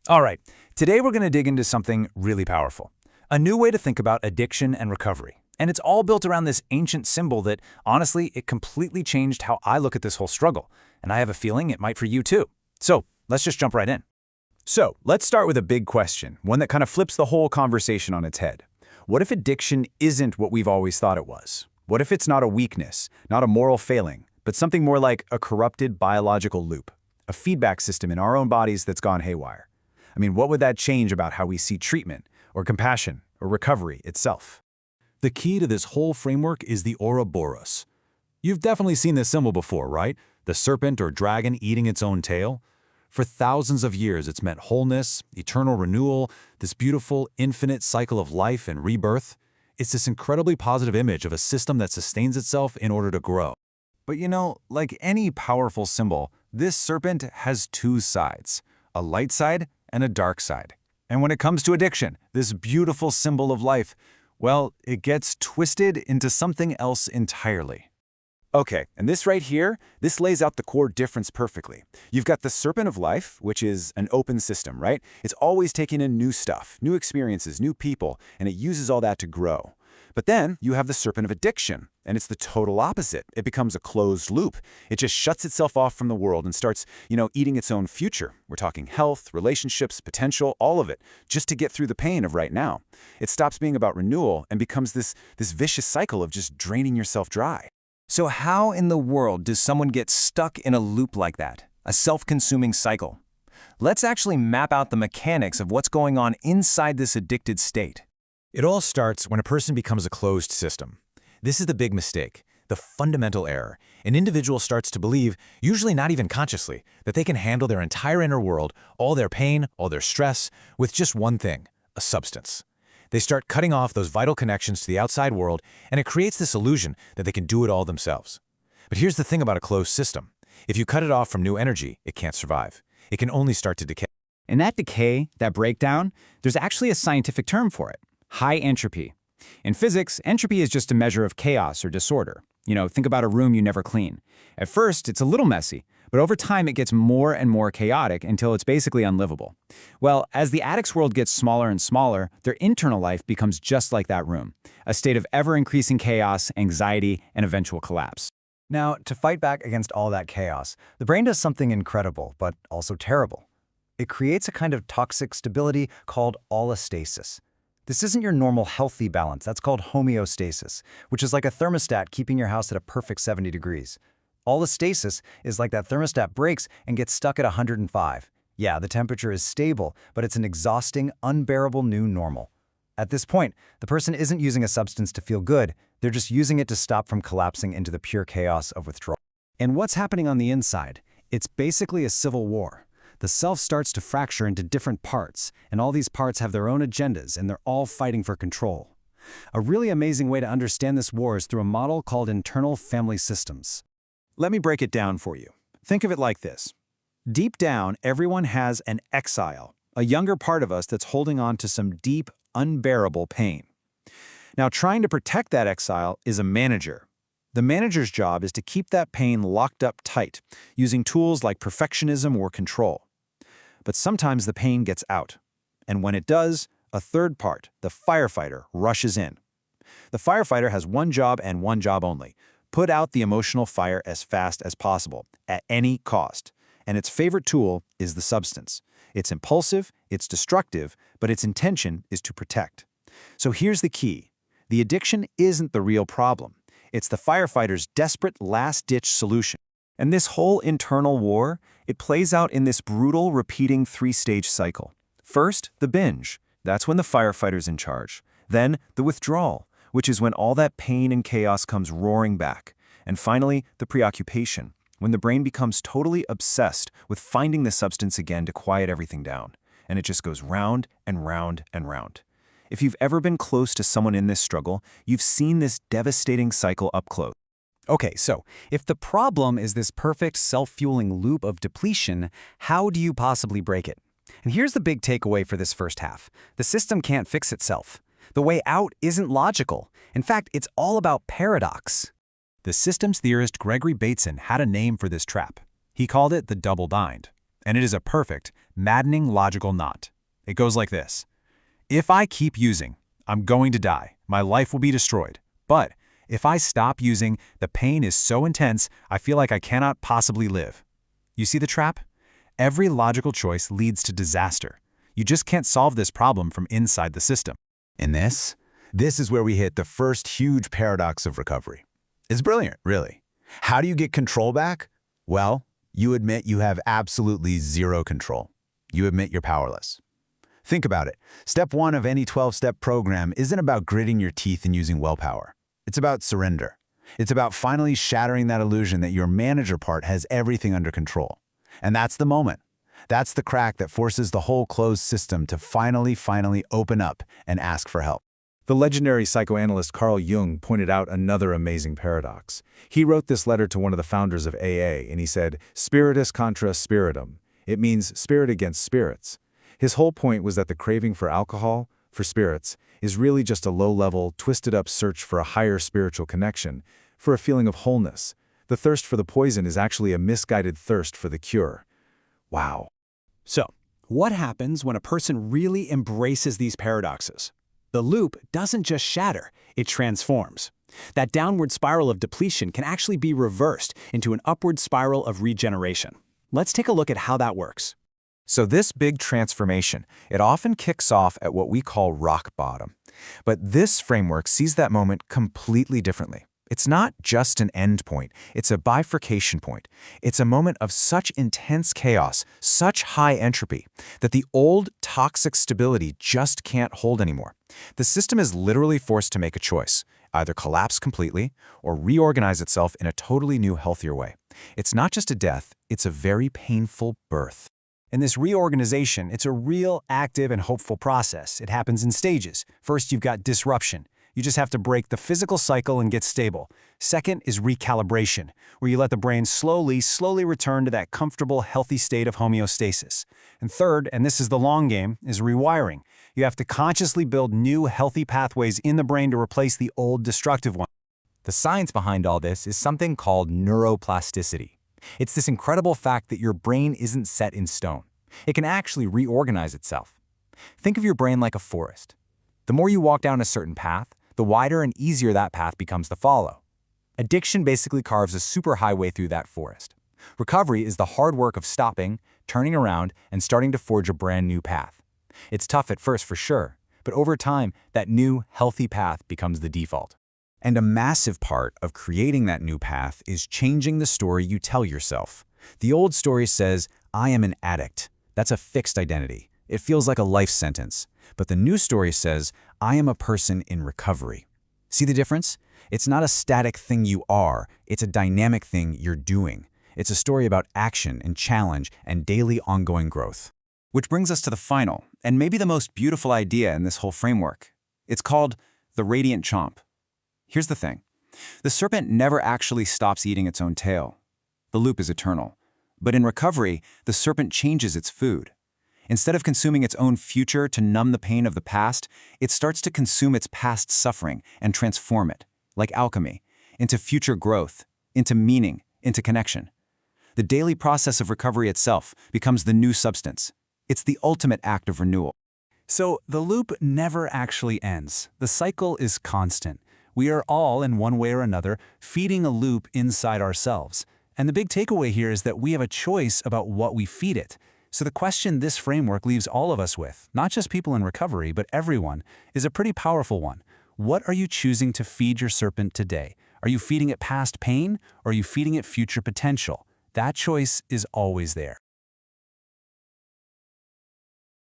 All right, today we're going to dig into something really powerful. A new way to think about addiction and recovery. And it's all built around this ancient symbol that, honestly, it completely changed how I look at this whole struggle. And I have a feeling it might for you too. So let's just jump right in. So let's start with a big question, one that kind of flips the whole conversation on its head. What if addiction isn't what we've always thought it was? What if it's not a weakness, not a moral failing, but something more like a corrupted biological loop, a feedback system in our own bodies that's gone haywire? I mean, what would that change about how we see treatment, or compassion, or recovery itself? The key to this whole framework is the Ouroboros. You've definitely seen this symbol before, right? The serpent or dragon eating its own tail. For thousands of years, it's meant wholeness, eternal renewal, this beautiful, infinite cycle of life and rebirth. It's this incredibly positive image of a system that sustains itself in order to grow. But like any powerful symbol, this serpent has two sides, a light side and a dark side. And when it comes to addiction, this beautiful symbol of life, well, it gets twisted into something else entirely. Okay, and this right here, this lays out the core difference perfectly. You've got the serpent of life, which is an open system, right? It's always taking in new stuff, new experiences, new people, and it uses all that to grow. But then you have the serpent of addiction, and it's the total opposite. It becomes a closed loop. It just shuts itself off from the world and starts, eating its own future. We're talking health, relationships, potential, all of it, just to get through the pain of right now. It stops being about renewal and becomes this vicious cycle of just draining yourself dry. So how in the world does someone get stuck in a loop like that? A self-consuming cycle? Let's actually map out the mechanics of what's going on inside this addicted state. It all starts when a person becomes a closed system. This is the big mistake, the fundamental error. An individual starts to believe, usually not even consciously, that they can handle their entire inner world, all their pain, all their stress, with just one thing, a substance. They start cutting off those vital connections to the outside world, and it creates this illusion that they can do it all themselves. But here's the thing about a closed system. If you cut it off from new energy, it can't survive. It can only start to decay. And that decay, that breakdown, there's actually a scientific term for it. High entropy. In physics, entropy is just a measure of chaos or disorder. Think about a room you never clean. At first, it's a little messy, but over time it gets more and more chaotic until it's basically unlivable. Well, as the addict's world gets smaller and smaller, their internal life becomes just like that room, a state of ever-increasing chaos, anxiety, and eventual collapse. Now, to fight back against all that chaos, the brain does something incredible, but also terrible. It creates a kind of toxic stability called allostasis. This isn't your normal healthy balance. That's called homeostasis, which is like a thermostat keeping your house at a perfect 70 degrees. Allostasis is like that thermostat breaks and gets stuck at 105. Yeah, the temperature is stable, but it's an exhausting, unbearable new normal. At this point, the person isn't using a substance to feel good. They're just using it to stop from collapsing into the pure chaos of withdrawal. And what's happening on the inside? It's basically a civil war. The self starts to fracture into different parts, and all these parts have their own agendas, and they're all fighting for control. A really amazing way to understand this war is through a model called internal family systems. Let me break it down for you. Think of it like this. Deep down, everyone has an exile, a younger part of us that's holding on to some deep, unbearable pain. Now, trying to protect that exile is a manager. The manager's job is to keep that pain locked up tight, using tools like perfectionism or control. But sometimes the pain gets out. And when it does, a third part, the firefighter, rushes in. The firefighter has one job and one job only: put out the emotional fire as fast as possible, at any cost. And its favorite tool is the substance. It's impulsive, it's destructive, but its intention is to protect. So here's the key. The addiction isn't the real problem. It's the firefighter's desperate last-ditch solution. And this whole internal war, it plays out in this brutal, repeating three-stage cycle. First, the binge. That's when the firefighter's in charge. Then, the withdrawal, which is when all that pain and chaos comes roaring back. And finally, the preoccupation, when the brain becomes totally obsessed with finding the substance again to quiet everything down. And it just goes round and round and round. If you've ever been close to someone in this struggle, you've seen this devastating cycle up close. Okay, so if the problem is this perfect self-fueling loop of depletion, how do you possibly break it? And here's the big takeaway for this first half. The system can't fix itself. The way out isn't logical. In fact, it's all about paradox. The systems theorist Gregory Bateson had a name for this trap. He called it the double bind. And it is a perfect, maddening logical knot. It goes like this. If I keep using, I'm going to die. My life will be destroyed. But if I stop using, the pain is so intense, I feel like I cannot possibly live. You see the trap? Every logical choice leads to disaster. You just can't solve this problem from inside the system. And this is where we hit the first huge paradox of recovery. It's brilliant, really. How do you get control back? Well, you admit you have absolutely zero control. You admit you're powerless. Think about it. Step 1 of any 12-step program isn't about gritting your teeth and using willpower. It's about surrender. It's about finally shattering that illusion that your manager part has everything under control. And that's the moment. That's the crack that forces the whole closed system to finally open up and ask for help. The legendary psychoanalyst Carl Jung pointed out another amazing paradox. He wrote this letter to one of the founders of AA, and he said, "Spiritus contra spiritum." It means spirit against spirits. His whole point was that the craving for alcohol, for spirits, is really just a low-level, twisted-up search for a higher spiritual connection, for a feeling of wholeness. The thirst for the poison is actually a misguided thirst for the cure. Wow. So, what happens when a person really embraces these paradoxes? The loop doesn't just shatter, it transforms. That downward spiral of depletion can actually be reversed into an upward spiral of regeneration. Let's take a look at how that works. So this big transformation, it often kicks off at what we call rock bottom. But this framework sees that moment completely differently. It's not just an end point, it's a bifurcation point. It's a moment of such intense chaos, such high entropy, that the old toxic stability just can't hold anymore. The system is literally forced to make a choice, either collapse completely or reorganize itself in a totally new, healthier way. It's not just a death, it's a very painful birth. In this reorganization, it's a real active and hopeful process. It happens in stages. First, you've got disruption. You just have to break the physical cycle and get stable. Second is recalibration, where you let the brain slowly return to that comfortable, healthy state of homeostasis. And third, and this is the long game, is rewiring. You have to consciously build new, healthy pathways in the brain to replace the old, destructive ones. The science behind all this is something called neuroplasticity. It's this incredible fact that your brain isn't set in stone. It can actually reorganize itself. Think of your brain like a forest. The more you walk down a certain path, the wider and easier that path becomes to follow. Addiction basically carves a superhighway through that forest. Recovery is the hard work of stopping, turning around, and starting to forge a brand new path. It's tough at first for sure, but over time, that new, healthy path becomes the default. And a massive part of creating that new path is changing the story you tell yourself. The old story says, "I am an addict." That's a fixed identity. It feels like a life sentence. But the new story says, "I am a person in recovery." See the difference? It's not a static thing you are, it's a dynamic thing you're doing. It's a story about action and challenge and daily ongoing growth. Which brings us to the final, and maybe the most beautiful idea in this whole framework. It's called the radiant chomp. Here's the thing. The serpent never actually stops eating its own tail. The loop is eternal. But in recovery, the serpent changes its food. Instead of consuming its own future to numb the pain of the past, it starts to consume its past suffering and transform it, like alchemy, into future growth, into meaning, into connection. The daily process of recovery itself becomes the new substance. It's the ultimate act of renewal. So the loop never actually ends. The cycle is constant. We are all, in one way or another, feeding a loop inside ourselves. And the big takeaway here is that we have a choice about what we feed it. So the question this framework leaves all of us with, not just people in recovery, but everyone, is a pretty powerful one. What are you choosing to feed your serpent today? Are you feeding it past pain, or are you feeding it future potential? That choice is always there.